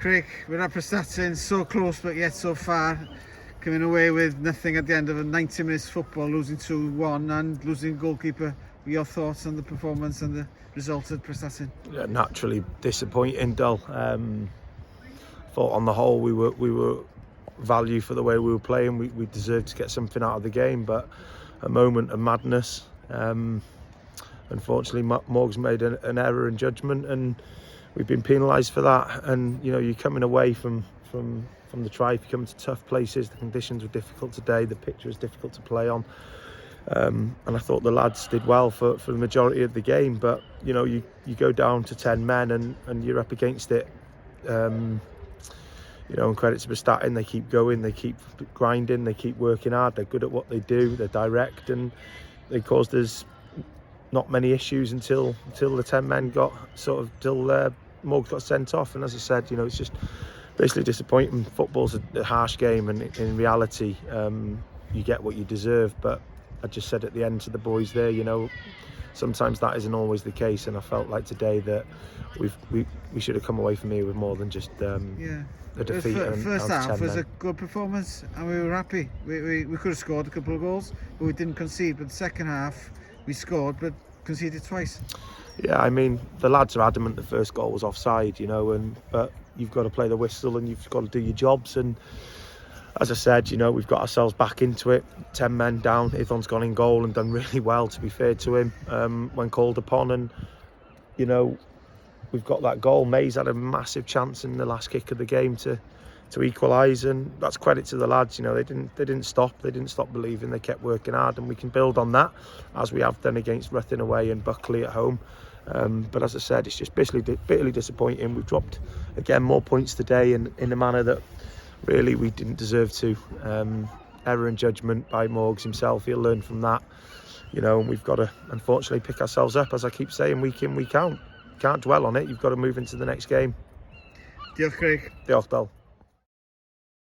Craig, we're at Prestatyn, so close but yet so far. Coming away with nothing at the end of a 90 minutes football, losing 2-1 and losing goalkeeper. What are your thoughts on the performance and the result at Prestatyn? Yeah, naturally disappointing, Dull. Thought on the whole we were value for the way we were playing. We deserved to get something out of the game, but a moment of madness. Unfortunately, Morg's made an error in judgment, and we've been penalised for that. And you know, you're coming away from the try, if you come to tough places. The conditions were difficult today. The pitch was difficult to play on. And I thought the lads did well for the majority of the game. But you know, you go down to 10 men and you're up against it. You know, and credit to Prestatyn, they keep going, they keep grinding, they keep working hard. They're good at what they do. They're direct, and they caused us not many issues until the 10 men got till Morg got sent off. And as I said, you know, it's just basically disappointing. Football's a harsh game, and in reality, you get what you deserve. But I just said at the end to the boys there, you know, sometimes that isn't always the case, and I felt like today that we should have come away from here with more than just a defeat. The first half was a good performance, and we were happy. We could have scored a couple of goals, but we didn't concede. But the second half, we scored, but conceded twice. Yeah, I mean, the lads are adamant the first goal was offside, you know, but you've got to play the whistle and you've got to do your jobs. And as I said, you know, we've got ourselves back into it. 10 men down. Ithon's gone in goal and done really well, to be fair to him, when called upon. And you know, we've got that goal. May's had a massive chance in the last kick of the game to equalise, and that's credit to the lads. You know, they didn't stop believing. They kept working hard, and we can build on that as we have done against Ruthin away and Buckley at home. But as I said, it's just bitterly disappointing. We've dropped again more points today in a manner that really we didn't deserve to. Error in judgment by Morgs himself. He'll learn from that. You know, and we've got to unfortunately pick ourselves up, as I keep saying, week in, week out. Can't dwell on it. You've got to move into the next game. Diolch, Craig. Diolch, Dal.